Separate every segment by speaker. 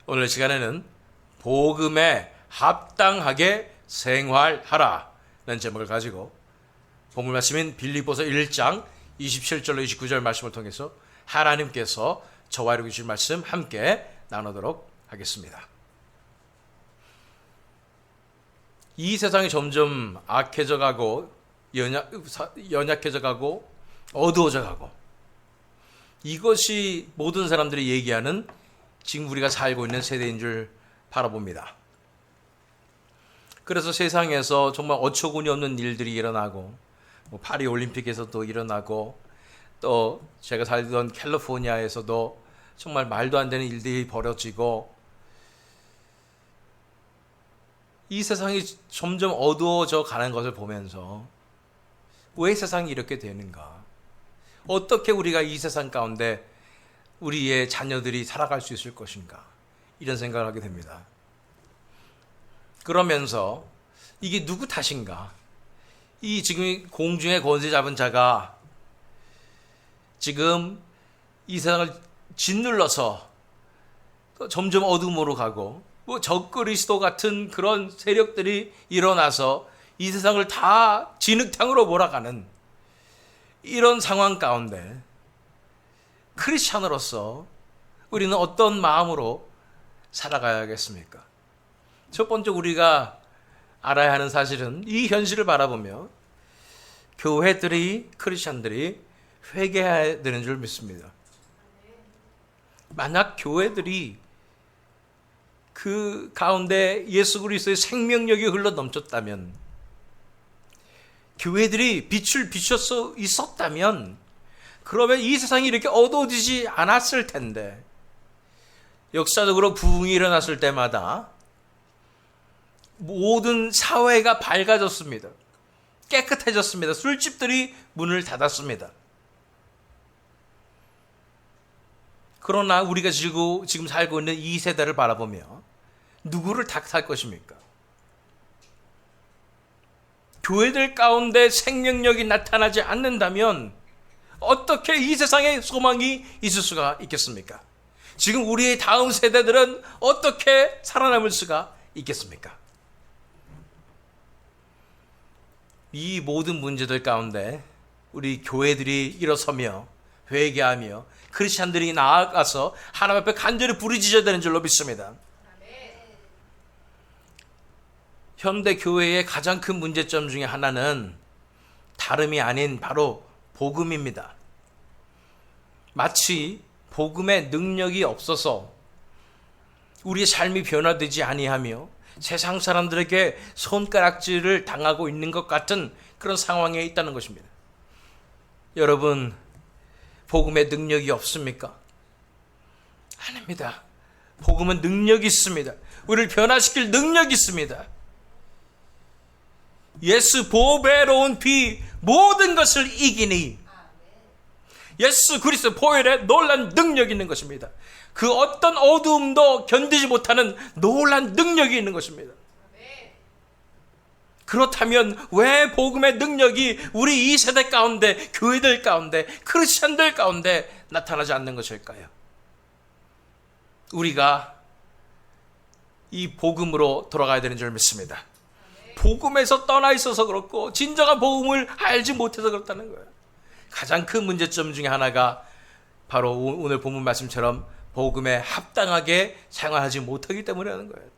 Speaker 1: 오늘 시간에는 복음에 합당하게 생활하라는 제목을 가지고 본문 말씀인 빌립보서 1장 27절로 29절 말씀을 통해서 하나님께서 저와 이루게 주신 말씀 함께 나누도록 하겠습니다. 이 세상이 점점 악해져 가고 연약해져 가고 어두워져 가고, 이것이 모든 사람들이 얘기하는 지금 우리가 살고 있는 세대인 줄 바라봅니다. 그래서 세상에서 정말 어처구니 없는 일들이 일어나고, 파리 올림픽에서도 일어나고, 또 제가 살던 캘리포니아에서도 정말 말도 안 되는 일들이 벌어지고, 이 세상이 점점 어두워져 가는 것을 보면서 왜 세상이 이렇게 되는가? 어떻게 우리가 이 세상 가운데 우리의 자녀들이 살아갈 수 있을 것인가? 이런 생각을 하게 됩니다. 그러면서 이게 누구 탓인가? 이 지금 공중의 권세 잡은 자가 지금 이 세상을 짓눌러서 점점 어둠으로 가고, 적그리스도 같은 그런 세력들이 일어나서 이 세상을 다 진흙탕으로 몰아가는 이런 상황 가운데 크리스찬으로서 우리는 어떤 마음으로 살아가야겠습니까? 첫 번째 우리가 알아야 하는 사실은 이 현실을 바라보며 교회들이, 크리스찬들이 회개해야 되는 줄 믿습니다. 만약 교회들이 그 가운데 예수 그리스도의 생명력이 흘러 넘쳤다면, 교회들이 빛을 비춰서 있었다면, 그러면 이 세상이 이렇게 어두워지지 않았을 텐데, 역사적으로 부흥이 일어났을 때마다 모든 사회가 밝아졌습니다. 깨끗해졌습니다. 술집들이 문을 닫았습니다. 그러나 우리가 지금 살고 있는 이 세대를 바라보며 누구를 탓할 것입니까? 교회들 가운데 생명력이 나타나지 않는다면 어떻게 이 세상에 소망이 있을 수가 있겠습니까? 지금 우리의 다음 세대들은 어떻게 살아남을 수가 있겠습니까? 이 모든 문제들 가운데 우리 교회들이 일어서며 회개하며 크리스찬들이 나아가서 하나님 앞에 간절히 부르짖어야 되는 줄로 믿습니다. 현대 교회의 가장 큰 문제점 중에 하나는 다름이 아닌 바로 복음입니다. 마치 복음의 능력이 없어서 우리의 삶이 변화되지 아니하며 세상 사람들에게 손가락질을 당하고 있는 것 같은 그런 상황에 있다는 것입니다. 여러분, 복음의 능력이 없습니까? 아닙니다. 복음은 능력이 있습니다. 우리를 변화시킬 능력이 있습니다. 예수 보배로운 피 모든 것을 이기니, 예수 그리스도 보혈에 놀란 능력이 있는 것입니다. 그 어떤 어두움도 견디지 못하는 놀란 능력이 있는 것입니다. 그렇다면 왜 복음의 능력이 우리 이 세대 가운데, 교회들 가운데, 크리스천들 가운데 나타나지 않는 것일까요? 우리가 이 복음으로 돌아가야 되는 줄 믿습니다. 복음에서 떠나 있어서 그렇고 진정한 복음을 알지 못해서 그렇다는 거예요. 가장 큰 문제점 중에 하나가 바로 오늘 본문 말씀처럼 복음에 합당하게 생활하지 못하기 때문이라는 거예요.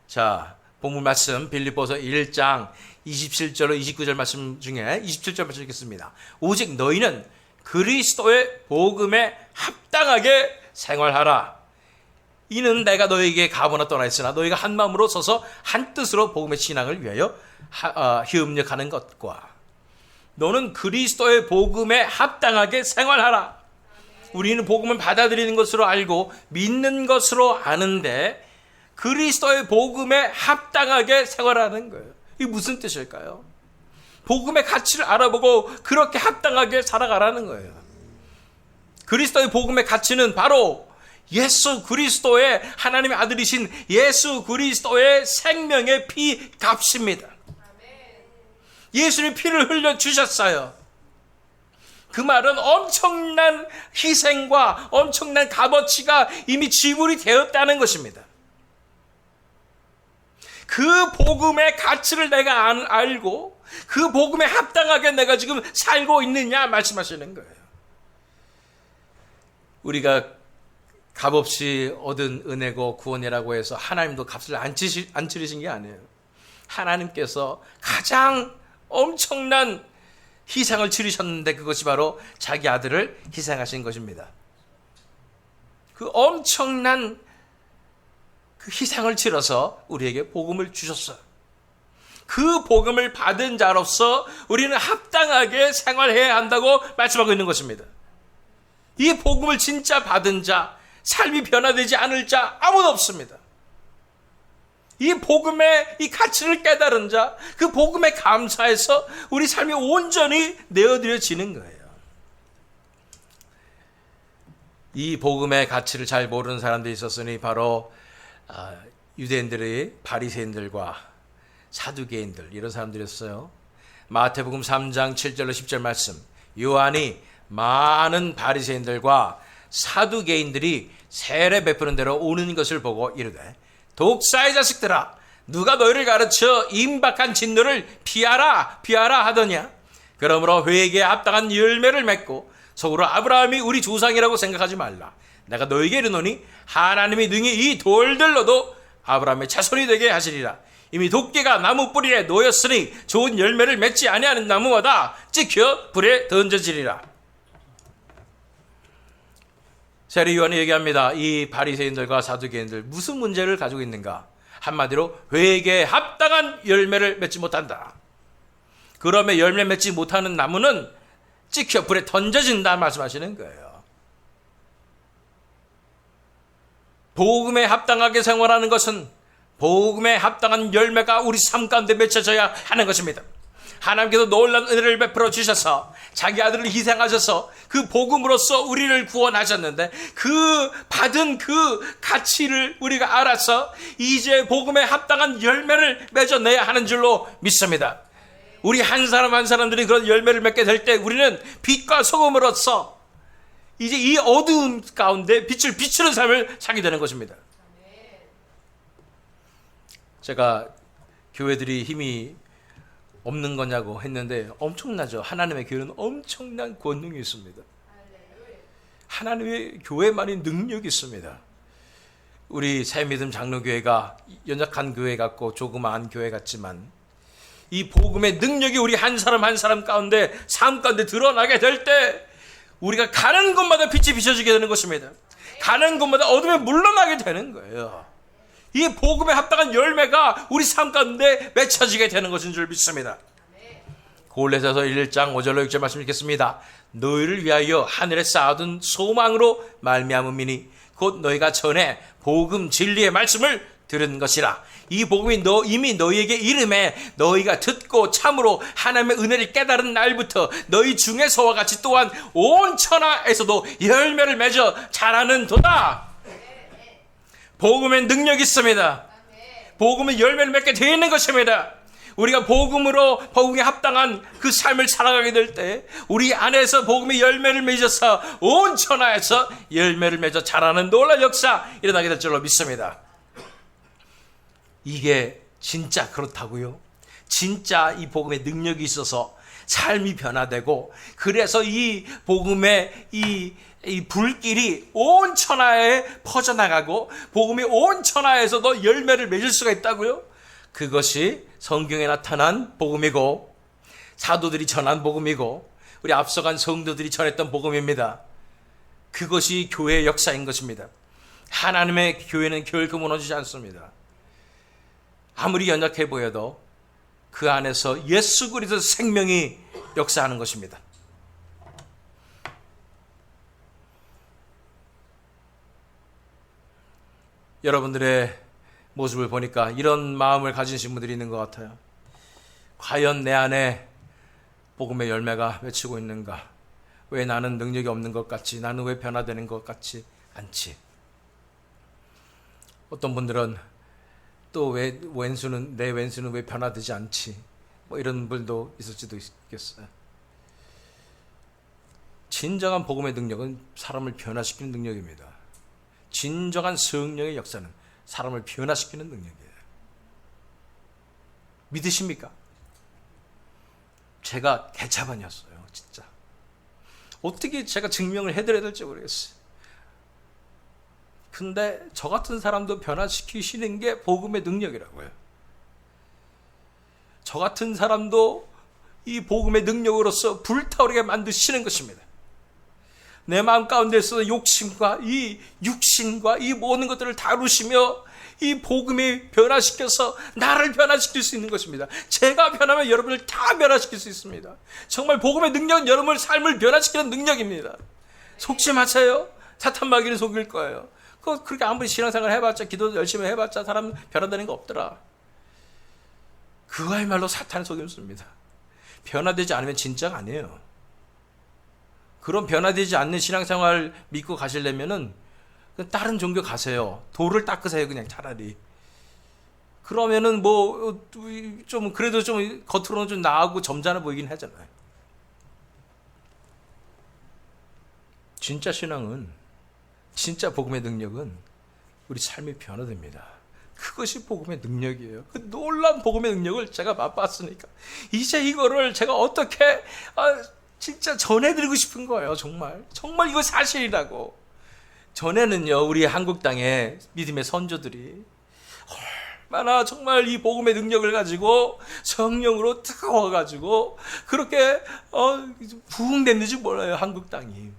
Speaker 1: 자, 본문 말씀 빌립보서 1장 27절로 29절 말씀 중에 27절 말씀 읽겠습니다. 오직 너희는 그리스도의 복음에 합당하게 생활하라. 이는 내가 너희에게 가보나 떠나 있으나 너희가 한 마음으로 서서 한 뜻으로 복음의 신앙을 위하여 협력하는 것과, 너는 그리스도의 복음에 합당하게 생활하라. 우리는 복음을 받아들이는 것으로 알고 믿는 것으로 아는데 그리스도의 복음에 합당하게 생활하는 거예요. 이게 무슨 뜻일까요? 복음의 가치를 알아보고 그렇게 합당하게 살아가라는 거예요. 그리스도의 복음의 가치는 바로 예수 그리스도의, 하나님의 아들이신 예수 그리스도의 생명의 피 값입니다. 예수님 피를 흘려 주셨어요. 그 말은 엄청난 희생과 엄청난 값어치가 이미 지불이 되었다는 것입니다. 그 복음의 가치를 내가 알고 그 복음에 합당하게 내가 지금 살고 있느냐 말씀하시는 거예요. 우리가 값없이 얻은 은혜고 구원이라고 해서 하나님도 값을 안 치르신 게 아니에요. 하나님께서 가장 엄청난 희생을 치르셨는데 그것이 바로 자기 아들을 희생하신 것입니다. 그 엄청난 그 희생을 치러서 우리에게 복음을 주셨어요. 그 복음을 받은 자로서 우리는 합당하게 생활해야 한다고 말씀하고 있는 것입니다. 이 복음을 진짜 받은 자, 삶이 변화되지 않을 자 아무도 없습니다. 이 복음의 이 가치를 깨달은 자, 그 복음에 감사해서 우리 삶이 온전히 내어드려지는 거예요. 이 복음의 가치를 잘 모르는 사람들이 있었으니 바로 유대인들의 바리새인들과 사두개인들 이런 사람들이었어요. 마태복음 3장 7절로 10절 말씀, 요한이 많은 바리새인들과 사두개인들이 세례 베푸는 대로 오는 것을 보고 이르되 독사의 자식들아, 누가 너희를 가르쳐 임박한 진노를 피하라 하더냐? 그러므로 회개에 합당한 열매를 맺고 속으로 아브라함이 우리 조상이라고 생각하지 말라. 내가 너희에게 이르노니 하나님이 능히 이 돌들로도 아브라함의 자손이 되게 하시리라. 이미 도끼가 나무 뿌리에 놓였으니 좋은 열매를 맺지 아니하는 나무마다 찍혀 불에 던져지리라. 세례 요한이 얘기합니다. 이 바리새인들과 사두개인들 무슨 문제를 가지고 있는가? 한마디로 회개에 합당한 열매를 맺지 못한다. 그러면 열매 맺지 못하는 나무는 찍혀 불에 던져진다 말씀하시는 거예요. 복음에 합당하게 생활하는 것은 복음에 합당한 열매가 우리 삶 가운데 맺혀져야 하는 것입니다. 하나님께서 놀라운 은혜를 베풀어 주셔서 자기 아들을 희생하셔서 그 복음으로써 우리를 구원하셨는데 그 받은 그 가치를 우리가 알아서 이제 복음에 합당한 열매를 맺어내야 하는 줄로 믿습니다. 우리 한 사람 한 사람들이 그런 열매를 맺게 될 때 우리는 빛과 소금으로서 이제 이 어두움 가운데 빛을 비추는 삶을 살게 되는 것입니다. 제가 교회들이 힘이 없는 거냐고 했는데 엄청나죠. 하나님의 교회는 엄청난 권능이 있습니다. 하나님의 교회만이 능력이 있습니다. 우리 새믿음 장로교회가 연약한 교회 같고 조그마한 교회 같지만 이 복음의 능력이 우리 한 사람 한 사람 가운데 삶 가운데 드러나게 될 때 우리가 가는 곳마다 빛이 비춰지게 되는 것입니다. 가는 곳마다 어둠에 물러나게 되는 거예요. 이 복음에 합당한 열매가 우리 삶 가운데 맺혀지게 되는 것인 줄 믿습니다. 골로새서 1장 5절로 6절 말씀 읽겠습니다. 너희를 위하여 하늘에 쌓아둔 소망으로 말미암음이니 곧 너희가 전에 복음 진리의 말씀을 들은 것이라. 이 복음이 이미 너희에게 이름에 너희가 듣고 참으로 하나님의 은혜를 깨달은 날부터 너희 중에서와 같이 또한 온 천하에서도 열매를 맺어 자라는 도다. 복음의 능력이 있습니다. 복음의 열매를 맺게 되어 있는 것입니다. 우리가 복음으로 복음에 합당한 그 삶을 살아가게 될 때 우리 안에서 복음의 열매를 맺어서 온 천하에서 열매를 맺어 자라는 놀라운 역사 일어나게 될 줄로 믿습니다. 이게 진짜 그렇다고요? 진짜 이 복음의 능력이 있어서 삶이 변화되고 그래서 이 복음의 이 불길이 온 천하에 퍼져나가고 복음이 온 천하에서도 열매를 맺을 수가 있다고요? 그것이 성경에 나타난 복음이고 사도들이 전한 복음이고 우리 앞서간 성도들이 전했던 복음입니다. 그것이 교회의 역사인 것입니다. 하나님의 교회는 결코 무너지지 않습니다. 아무리 연약해 보여도 그 안에서 예수 그리스도 생명이 역사하는 것입니다. 여러분들의 모습을 보니까 이런 마음을 가지신 분들이 있는 것 같아요. 과연 내 안에 복음의 열매가 맺히고 있는가? 왜 나는 능력이 없는 것 같지? 나는 왜 변화되는 것 같지 않지? 어떤 분들은 또 왜 내 왼수는 왜 변화되지 않지? 뭐 이런 분도 있을지도 있겠어요. 진정한 복음의 능력은 사람을 변화시키는 능력입니다. 진정한 성령의 역사는 사람을 변화시키는 능력이에요. 믿으십니까? 제가 개차반이었어요. 진짜 어떻게 제가 증명을 해드려야 될지 모르겠어요. 근데 저 같은 사람도 변화시키시는 게 복음의 능력이라고요. 저 같은 사람도 이 복음의 능력으로서 불타오르게 만드시는 것입니다. 내 마음 가운데서 욕심과 이 육신과 이 모든 것들을 다루시며 이 복음이 변화시켜서 나를 변화시킬 수 있는 것입니다. 제가 변하면 여러분을 다 변화시킬 수 있습니다. 정말 복음의 능력은 여러분의 삶을 변화시키는 능력입니다. 속지 마세요. 사탄 마귀는 속일 거예요. 그렇게 아무리 신앙생활 해봤자, 기도 열심히 해봤자 사람 변화되는 거 없더라. 그거야말로 사탄의 속임수입니다. 변화되지 않으면 진짜가 아니에요. 그런 변화되지 않는 신앙생활 믿고 가시려면은 다른 종교 가세요. 돌을 닦으세요. 그냥 차라리. 그러면은 뭐 좀 그래도 좀 겉으로는 좀 나하고 점잖아 보이긴 하잖아요. 진짜 신앙은, 진짜 복음의 능력은 우리 삶이 변화됩니다. 그것이 복음의 능력이에요. 그 놀라운 복음의 능력을 제가 맛봤으니까 이제 이거를 제가 어떻게 진짜 전해드리고 싶은 거예요. 정말 이거 사실이라고. 전에는요, 우리 한국 땅에 믿음의 선조들이 얼마나 정말 이 복음의 능력을 가지고 성령으로 뜨거워가지고 그렇게 부흥됐는지 몰라요. 한국 땅이.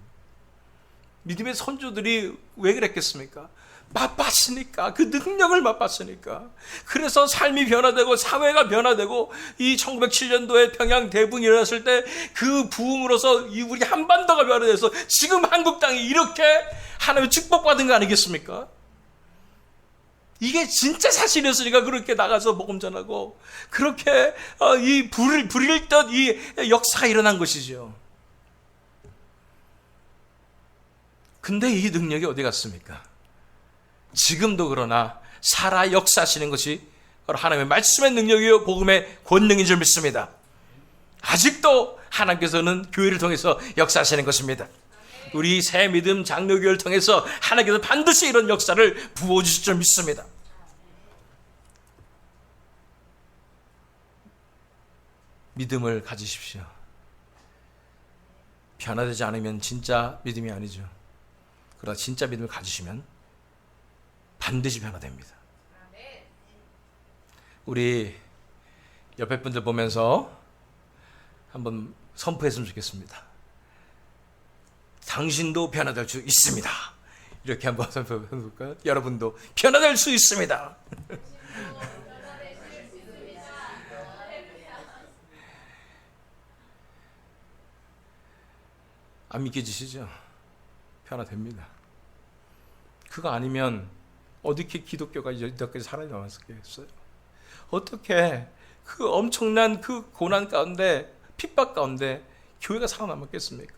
Speaker 1: 믿음의 선조들이 왜 그랬겠습니까? 맛봤으니까, 그 능력을 맛봤으니까. 그래서 삶이 변화되고 사회가 변화되고 이 1907년도에 평양 대붕이 일어났을 때 그 부흥으로서 우리 한반도가 변화돼서 지금 한국 땅이 이렇게 하나님의 축복받은 거 아니겠습니까? 이게 진짜 사실이었으니까 그렇게 나가서 복음 전하고 그렇게 이 불일 듯 이 역사가 일어난 것이죠. 근데 이 능력이 어디 갔습니까? 지금도 그러나 살아 역사하시는 것이 바로 하나님의 말씀의 능력이요 복음의 권능인 줄 믿습니다. 아직도 하나님께서는 교회를 통해서 역사하시는 것입니다. 우리 새 믿음 장로교회를 통해서 하나님께서 반드시 이런 역사를 부어주실 줄 믿습니다. 믿음을 가지십시오. 변화되지 않으면 진짜 믿음이 아니죠. 그러나 진짜 믿음을 가지시면 반드시 변화됩니다. 우리 옆에 분들 보면서 한번 선포했으면 좋겠습니다. 당신도 변화될 수 있습니다. 이렇게 한번 선포해볼까요? 여러분도 변화될 수 있습니다. 안 믿겨지시죠? 변화됩니다. 그거 아니면 어떻게 기독교가 이렇게 살아남았겠어요? 어떻게 그 엄청난 그 고난 가운데, 핍박 가운데 교회가 살아남았겠습니까?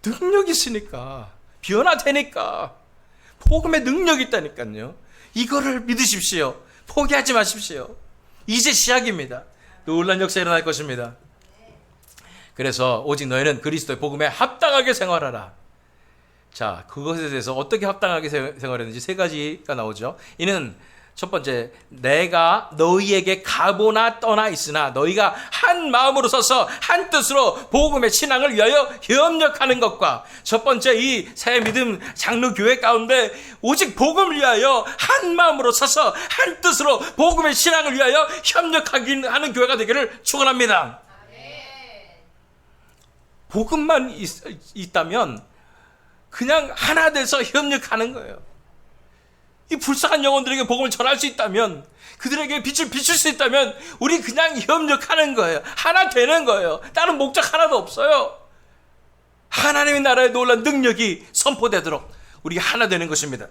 Speaker 1: 능력이 있으니까, 변화되니까, 복음의 능력이 있다니까요. 이거를 믿으십시오. 포기하지 마십시오. 이제 시작입니다. 놀라운 역사 일어날 것입니다. 그래서 오직 너희는 그리스도의 복음에 합당하게 생활하라. 자, 그것에 대해서 어떻게 합당하게 생활했는지 세 가지가 나오죠. 이는 첫 번째, 내가 너희에게 가보나 떠나 있으나 너희가 한 마음으로 서서 한 뜻으로 복음의 신앙을 위하여 협력하는 것과, 첫 번째 이 새 믿음 장로교회 가운데 오직 복음을 위하여 한 마음으로 서서 한 뜻으로 복음의 신앙을 위하여 협력하는 교회가 되기를 축원합니다. 복음만 있다면 그냥 하나 돼서 협력하는 거예요. 이 불쌍한 영혼들에게 복음을 전할 수 있다면, 그들에게 빛을 비출 수 있다면 우리 그냥 협력하는 거예요. 하나 되는 거예요. 다른 목적 하나도 없어요. 하나님의 나라의 놀라운 능력이 선포되도록 우리 하나 되는 것입니다.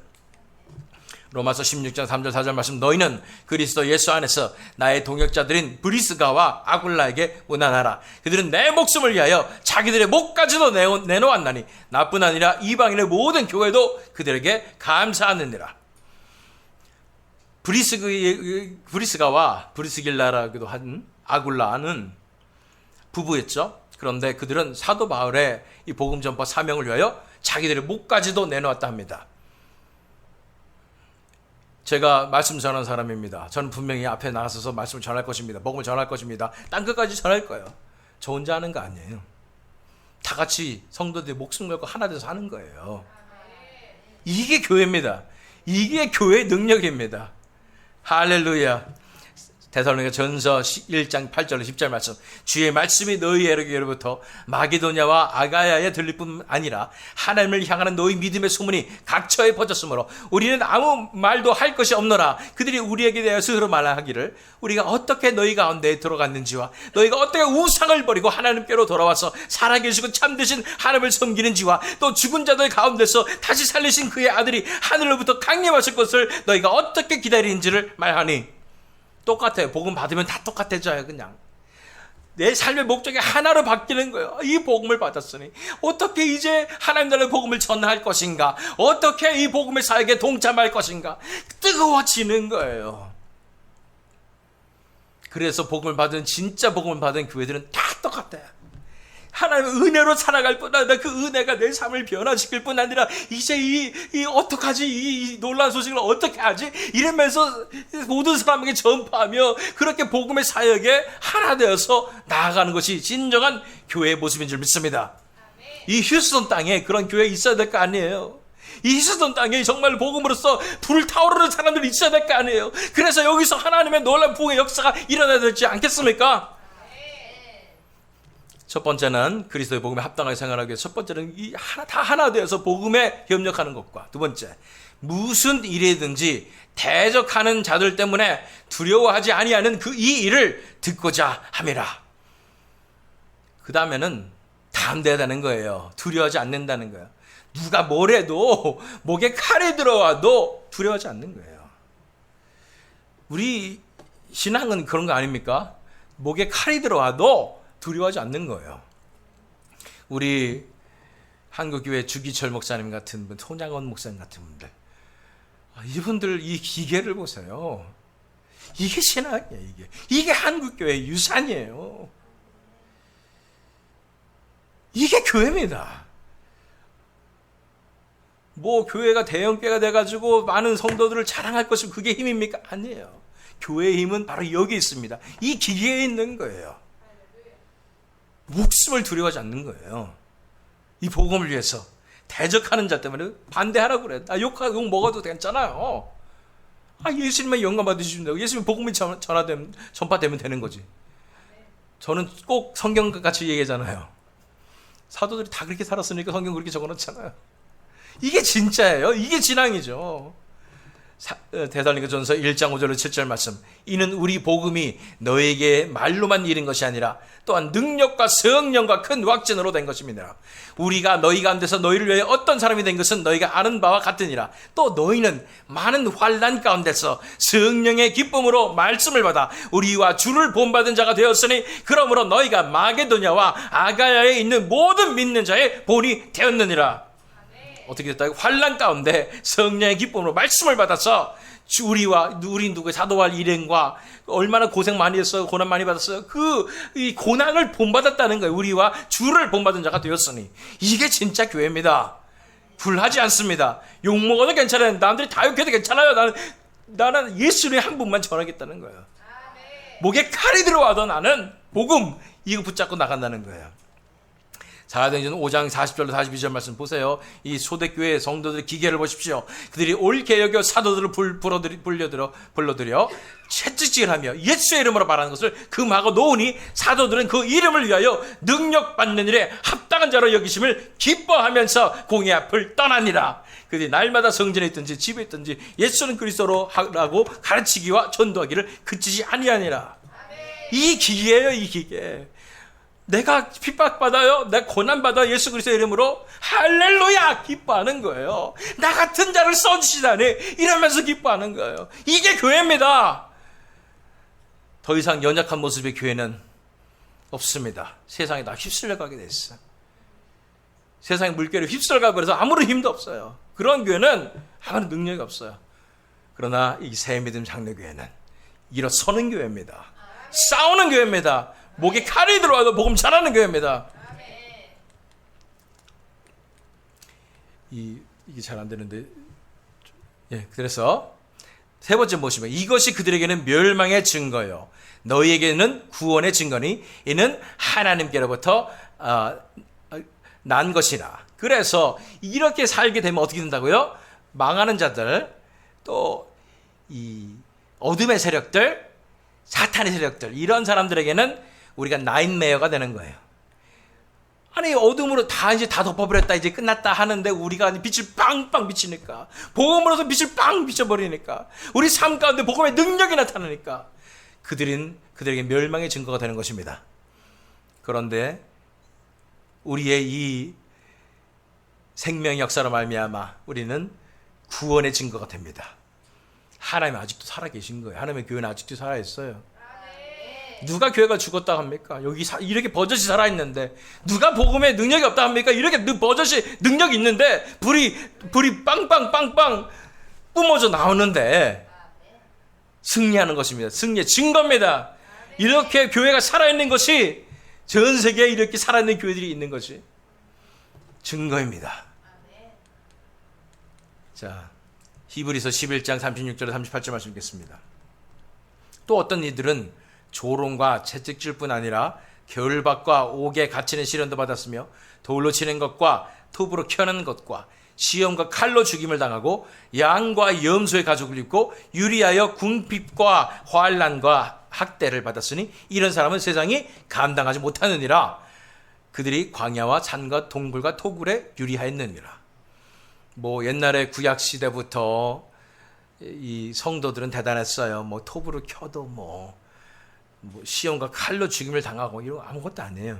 Speaker 1: 로마서 16장 3절 4절 말씀, 너희는 그리스도 예수 안에서 나의 동역자들인 브리스가와 아굴라에게 문안하라. 그들은 내 목숨을 위하여 자기들의 목까지도 내놓았나니 나뿐 아니라 이방인의 모든 교회도 그들에게 감사하느니라. 브리스가와 브리스길라라기도 한 아굴라는 부부였죠. 그런데 그들은 사도 바울의 이 복음 전파 사명을 위하여 자기들의 목까지도 내놓았다 합니다. 제가 말씀 전하는 사람입니다. 저는 분명히 앞에 나가서서 말씀을 전할 것입니다. 복음을 전할 것입니다. 땅 끝까지 전할 거예요. 저 혼자 하는 거 아니에요. 다 같이 성도들이 목숨 걸고 하나 돼서 하는 거예요. 이게 교회입니다. 이게 교회의 능력입니다. 할렐루야. 데살로니가 전서 1장 8절 10절 말씀. 주의 말씀이 너희에게로부터 마게도냐와 아가야에 들릴 뿐 아니라 하나님을 향하는 너희 믿음의 소문이 각처에 퍼졌으므로 우리는 아무 말도 할 것이 없노라. 그들이 우리에게 대하여 스스로 말하기를 우리가 어떻게 너희 가운데에 들어갔는지와 너희가 어떻게 우상을 버리고 하나님께로 돌아와서 살아계시고 참되신 하나님을 섬기는지와 또 죽은 자들 가운데서 다시 살리신 그의 아들이 하늘로부터 강림하실 것을 너희가 어떻게 기다리는지를 말하니. 똑같아요. 복음 받으면 다 똑같아져요. 그냥 내 삶의 목적이 하나로 바뀌는 거예요. 이 복음을 받았으니 어떻게 이제 하나님 나라의 복음을 전할 것인가, 어떻게 이 복음의 사역에 동참할 것인가 뜨거워지는 거예요. 그래서 복음을 받은, 진짜 복음을 받은 교회들은 다 똑같아요. 하나님의 은혜로 살아갈 뿐 아니라 그 은혜가 내 삶을 변화시킬 뿐 아니라 이제 이 어떡하지? 이 놀라운 소식을 어떻게 하지? 이러면서 모든 사람에게 전파하며 그렇게 복음의 사역에 하나 되어서 나아가는 것이 진정한 교회의 모습인 줄 믿습니다. 이 휴스턴 땅에 그런 교회 있어야 될 거 아니에요. 이 휴스턴 땅에 정말 복음으로서 불타오르는 사람들이 있어야 될 거 아니에요. 그래서 여기서 하나님의 놀라운 부흥의 역사가 일어나야 되지 않겠습니까? 첫 번째는 그리스도의 복음에 합당하게 생활하기 위해서 첫 번째는 다 하나 되어서 복음에 협력하는 것과 두 번째, 무슨 일이든지 대적하는 자들 때문에 두려워하지 아니하는 이 일을 듣고자 함이라. 그 다음에는 담대하다는 거예요. 두려워하지 않는다는 거예요. 누가 뭘 해도 목에 칼이 들어와도 두려워하지 않는 거예요. 우리 신앙은 그런 거 아닙니까? 목에 칼이 들어와도 두려워하지 않는 거예요. 우리 한국교회 주기철 목사님 같은 분, 손양원 목사님 같은 분들, 이분들 이 기계를 보세요. 이게 신앙이에요. 이게 한국교회의 유산이에요. 이게 교회입니다. 뭐 교회가 대형교회가 돼가지고 많은 성도들을 자랑할 것이 그게 힘입니까? 아니에요. 교회의 힘은 바로 여기 있습니다. 이 기계에 있는 거예요. 목숨을 두려워하지 않는 거예요. 이 복음을 위해서 대적하는 자 때문에 반대하라고 그래. 욕 먹어도 괜찮아요. 예수님만 영광 받으시면 되고 예수님 복음이 전파되면 되는 거지. 저는 꼭 성경같이 얘기하잖아요. 사도들이 다 그렇게 살았으니까 성경 그렇게 적어놓잖아요. 이게 진짜예요. 이게 진앙이죠. 데살로니가 전서 1장 5절로 7절 말씀. 이는 우리 복음이 너에게 말로만 이른 것이 아니라 또한 능력과 성령과 큰 확증으로 된 것입니다. 우리가 너희 가운데서 너희를 위해 어떤 사람이 된 것은 너희가 아는 바와 같으니라. 또 너희는 많은 환난 가운데서 성령의 기쁨으로 말씀을 받아 우리와 주를 본받은 자가 되었으니 그러므로 너희가 마게도냐와 아가야에 있는 모든 믿는 자의 본이 되었느니라. 어떻게 됐다? 환난 가운데 성령의 기쁨으로 말씀을 받아서 우리 누구의 사도할 일행과 얼마나 고생 많이 했어요. 고난 많이 받았어요. 이 고난을 본받았다는 거예요. 우리와 주를 본받은 자가 되었으니. 이게 진짜 교회입니다. 불하지 않습니다. 욕먹어도 괜찮아요. 남들이 다 욕해도 괜찮아요. 나는 예수님의 한 분만 전하겠다는 거예요. 목에 칼이 들어와도 나는 복음 이거 붙잡고 나간다는 거예요. 사도행전 5장 40절로 42절 말씀 보세요. 이 초대교회 성도들의 기계를 보십시오. 그들이 옳게 여겨 사도들을 불러들여 채찍질하며 예수의 이름으로 말하는 것을 금하고 놓으니 사도들은 그 이름을 위하여 능력받는 일에 합당한 자로 여기심을 기뻐하면서 공의 앞을 떠나니라. 그들이 날마다 성전에 있든지 집에 있든지 예수는 그리스도로 하라고 가르치기와 전도하기를 그치지 아니하니라. 이 기계예요. 이 기계. 내가 핍박받아요. 내가 고난받아 예수 그리스도의 이름으로 할렐루야 기뻐하는 거예요. 나 같은 자를 써주시다니 이러면서 기뻐하는 거예요. 이게 교회입니다. 더 이상 연약한 모습의 교회는 없습니다. 세상에 다 휩쓸려가게 됐어요. 세상의 물결에 휩쓸려가고 그래서 아무런 힘도 없어요. 그런 교회는 아무런 능력이 없어요. 그러나 이 새 믿음 장로교회는 일어서는 교회입니다. 싸우는 교회입니다. 목에 칼이 들어와도 복음 전하는 교회입니다. 이게 잘 안 되는데, 예, 그래서 세 번째 무엇이면 이것이 그들에게는 멸망의 증거요, 너희에게는 구원의 증거니 이는 하나님께로부터 난 것이라. 그래서 이렇게 살게 되면 어떻게 된다고요? 망하는 자들, 또 이 어둠의 세력들, 사탄의 세력들, 이런 사람들에게는 우리가 나인메어가 되는 거예요. 아니, 어둠으로 이제 다 덮어버렸다, 이제 끝났다 하는데 우리가 빛을 빵빵 비치니까, 복음으로서 빛을 빵 비춰버리니까, 우리 삶 가운데 복음의 능력이 나타나니까 그들에게 멸망의 증거가 되는 것입니다. 그런데 우리의 이 생명 역사로 말미암아 우리는 구원의 증거가 됩니다. 하나님 아직도 살아계신 거예요. 하나님의 교회는 아직도 살아있어요. 누가 교회가 죽었다 합니까? 여기 이렇게 버젓이 살아있는데 누가 복음에 능력이 없다 합니까? 이렇게 버젓이 능력이 있는데 불이 빵빵빵빵 뿜어져 나오는데 승리하는 것입니다. 승리의 증거입니다. 이렇게 교회가 살아있는 것이, 전 세계에 이렇게 살아있는 교회들이 있는 것이 증거입니다. 자, 히브리서 11장 36절에 38절 말씀 읽겠습니다. 또 어떤 이들은 조롱과 채찍질 뿐 아니라 겨울밥과 옥에 갇히는 시련도 받았으며 돌로 치는 것과 톱으로 켜는 것과 시험과 칼로 죽임을 당하고 양과 염소의 가죽을 입고 유리하여 궁핍과 환난과 학대를 받았으니 이런 사람은 세상이 감당하지 못하느니라. 그들이 광야와 산과 동굴과 토굴에 유리하였느니라. 옛날에 구약 시대부터 이 성도들은 대단했어요. 톱으로 켜도 시험과 칼로 죽임을 당하고 이런 거 아무것도 아니에요.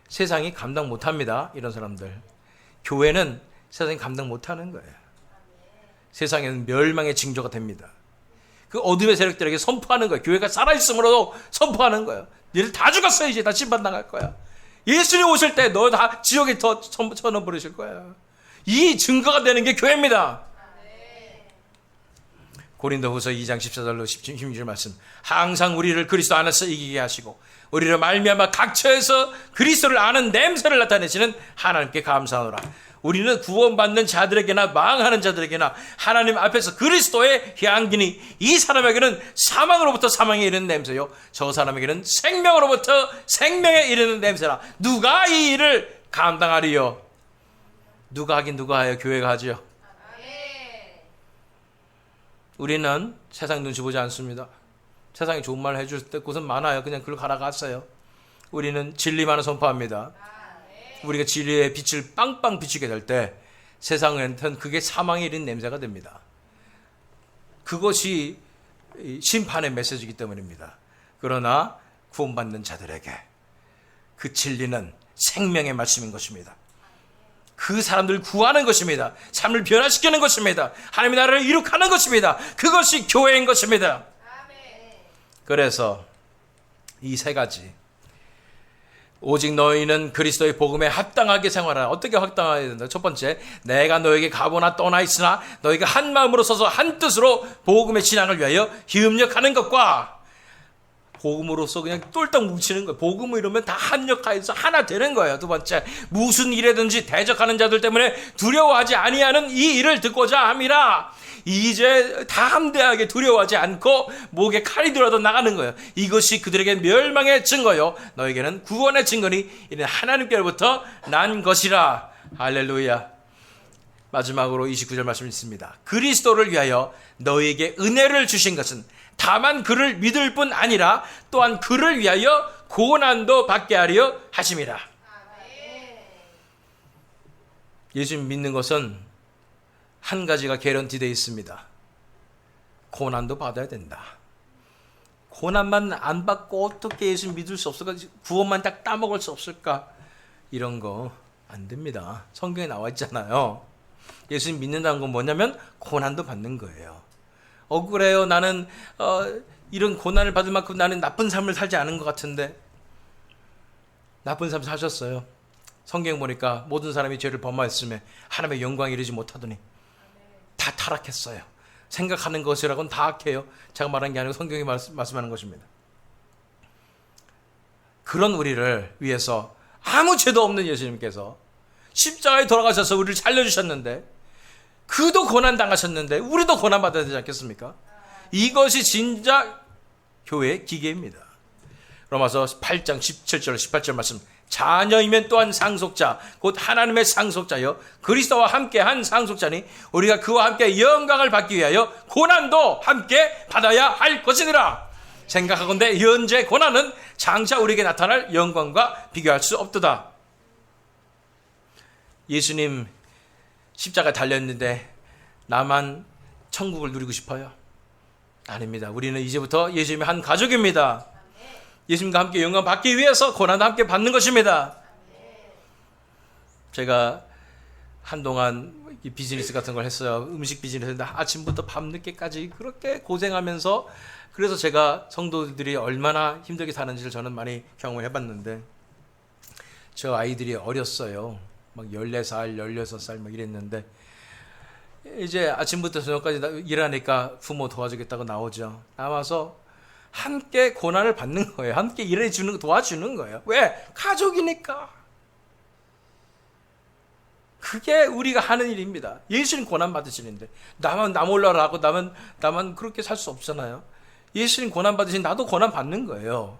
Speaker 1: 세상이 감당 못합니다. 이런 사람들. 교회는 세상이 감당 못하는 거예요. 세상에는 멸망의 징조가 됩니다. 그 어둠의 세력들에게 선포하는 거예요. 교회가 살아있음으로도 선포하는 거예요. 너희들 다 죽었어요. 이제 다 심판당할 거야. 예수님 오실 때 너 다 지옥에 더 쳐넣어버리실 거야. 이 증거가 되는 게 교회입니다. 고린도후서 2장 14절로 16절 말씀. 항상 우리를 그리스도 안에서 이기게 하시고 우리를 말미암아 각처에서 그리스도를 아는 냄새를 나타내시는 하나님께 감사하노라. 우리는 구원받는 자들에게나 망하는 자들에게나 하나님 앞에서 그리스도의 향기니 이 사람에게는 사망으로부터 사망에 이르는 냄새요, 저 사람에게는 생명으로부터 생명에 이르는 냄새라. 누가 이 일을 감당하리요? 누가 하긴 누가 하여? 교회가 하지요. 우리는 세상 눈치 보지 않습니다. 세상이 좋은 말을 해줄 때 곳은 많아요. 그냥 글로 갈아갔어요. 우리는 진리만을 선포합니다. 우리가 진리의 빛을 빵빵 비추게 될 때 세상한테는 그게 사망에 이른 냄새가 됩니다. 그것이 심판의 메시지이기 때문입니다. 그러나 구원받는 자들에게 그 진리는 생명의 말씀인 것입니다. 그 사람들을 구하는 것입니다. 삶을 변화시키는 것입니다. 하나님의 나라를 이룩하는 것입니다. 그것이 교회인 것입니다. 그래서 이 세 가지, 오직 너희는 그리스도의 복음에 합당하게 생활하라. 어떻게 합당해야 된다? 첫 번째, 내가 너에게 가보나 떠나 있으나 너희가 한 마음으로 서서 한 뜻으로 복음의 신앙을 위하여 협력하는 것과, 복음으로서 그냥 똘똘 뭉치는 거예요. 복음을 이러면 다 합력하여서 하나 되는 거예요. 두 번째, 무슨 일에든지 대적하는 자들 때문에 두려워하지 아니하는 이 일을 듣고자 함이라. 이제 다 함대하게 두려워하지 않고 목에 칼이 들어도 나가는 거예요. 이것이 그들에게 멸망의 증거요, 너에게는 구원의 증거니 이는 하나님께로부터 난 것이라. 할렐루야. 마지막으로 29절 말씀 있습니다. 그리스도를 위하여 너에게 은혜를 주신 것은 다만 그를 믿을 뿐 아니라 또한 그를 위하여 고난도 받게 하려 하심이라. 예수님 믿는 것은 한 가지가 개런티되어 있습니다. 고난도 받아야 된다. 고난만 안 받고 어떻게 예수님 믿을 수 없을까? 구원만 딱 따먹을 수 없을까? 이런 거 안 됩니다. 성경에 나와 있잖아요. 예수님 믿는다는 건 뭐냐면 고난도 받는 거예요. 억울해요. 나는 이런 고난을 받을 만큼 나는 나쁜 삶을 살지 않은 것 같은데. 나쁜 삶 사셨어요. 성경 보니까 모든 사람이 죄를 범하였음에 하나님의 영광에 이르지 못하더니 다 타락했어요. 생각하는 것이라고는 다 악해요. 제가 말한 게 아니고 성경이 말씀하는 것입니다. 그런 우리를 위해서 아무 죄도 없는 예수님께서 십자가에 돌아가셔서 우리를 살려주셨는데, 그도 고난당하셨는데 우리도 고난받아야 되지 않겠습니까? 이것이 진짜 교회의 기계입니다. 로마서 8장 17절 18절 말씀, 자녀이면 또한 상속자 곧 하나님의 상속자여 그리스도와 함께 한 상속자니 우리가 그와 함께 영광을 받기 위하여 고난도 함께 받아야 할 것이니라. 생각하건대 현재 고난은 장차 우리에게 나타날 영광과 비교할 수 없도다. 예수님 십자가에 달렸는데 나만 천국을 누리고 싶어요? 아닙니다. 우리는 이제부터 예수님의 한 가족입니다. 예수님과 함께 영광 받기 위해서 고난도 함께 받는 것입니다. 제가 한동안 비즈니스 같은 걸 했어요. 음식 비즈니스 했는데 아침부터 밤늦게까지 그렇게 고생하면서, 그래서 제가 성도들이 얼마나 힘들게 사는지를 저는 많이 경험해 봤는데, 저 아이들이 어렸어요. 막 14살, 16살 막 이랬는데, 이제 아침부터 저녁까지 일하니까 부모 도와주겠다고 나오죠. 나와서 함께 고난을 받는 거예요. 함께 일해주는, 도와주는 거예요. 왜? 가족이니까. 그게 우리가 하는 일입니다. 예수님 고난 받으시는데 나만 나 몰라라고 나만 그렇게 살 수 없잖아요. 예수님 고난 받으신 나도 고난 받는 거예요.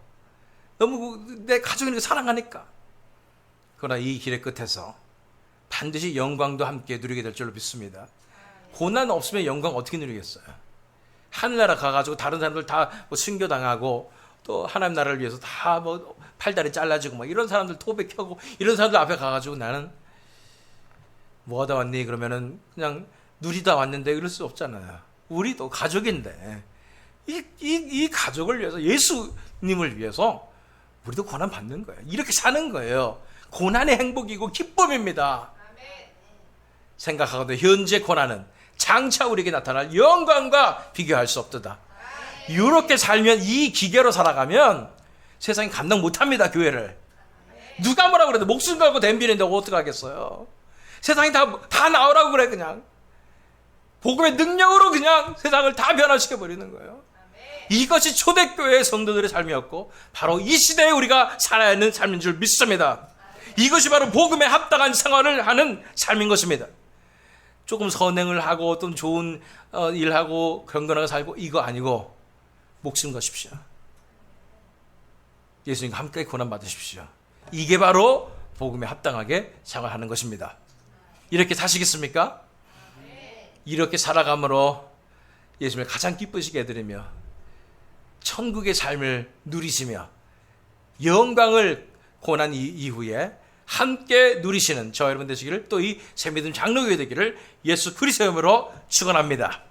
Speaker 1: 너무 내 가족이니까 사랑하니까. 그러나 이 길의 끝에서 반드시 영광도 함께 누리게 될 줄로 믿습니다. 고난 없으면 영광 어떻게 누리겠어요? 하늘나라 가가지고 다른 사람들 다 뭐 순교당하고 또 하나님 나라를 위해서 다 뭐 팔다리 잘라지고 막 이런 사람들 토백하고 이런 사람들 앞에 가가지고 나는 뭐 하다 왔니? 그러면은 그냥 누리다 왔는데 이럴 수 없잖아요. 우리도 가족인데 이 가족을 위해서, 예수님을 위해서 우리도 고난 받는 거예요. 이렇게 사는 거예요. 고난의 행복이고 기쁨입니다. 생각하거든 현재 고난은 장차 우리에게 나타날 영광과 비교할 수 없도다. 이렇게 살면, 이 기계로 살아가면 세상이 감당 못합니다. 교회를 누가 뭐라고 그래도 목숨 걸고 덤비는데 어떡하겠어요. 세상이 다 나오라고 그래. 그냥 복음의 능력으로 그냥 세상을 다 변화시켜 버리는 거예요. 이것이 초대교회의 성도들의 삶이었고 바로 이 시대에 우리가 살아야 하는 삶인 줄 믿습니다. 이것이 바로 복음에 합당한 생활을 하는 삶인 것입니다. 조금 선행을 하고 또 좋은 일하고 경건하게 살고 이거 아니고 목숨 거십시오. 예수님과 함께 고난 받으십시오. 이게 바로 복음에 합당하게 생활하는 것입니다. 이렇게 사시겠습니까? 이렇게 살아감으로 예수님을 가장 기쁘시게 해드리며 천국의 삶을 누리시며 영광을 고난 이후에 함께 누리시는 저 여러분 되시기를, 또 이 새믿음 장로교회 되기를 예수 그리스도의 이름으로 축원합니다.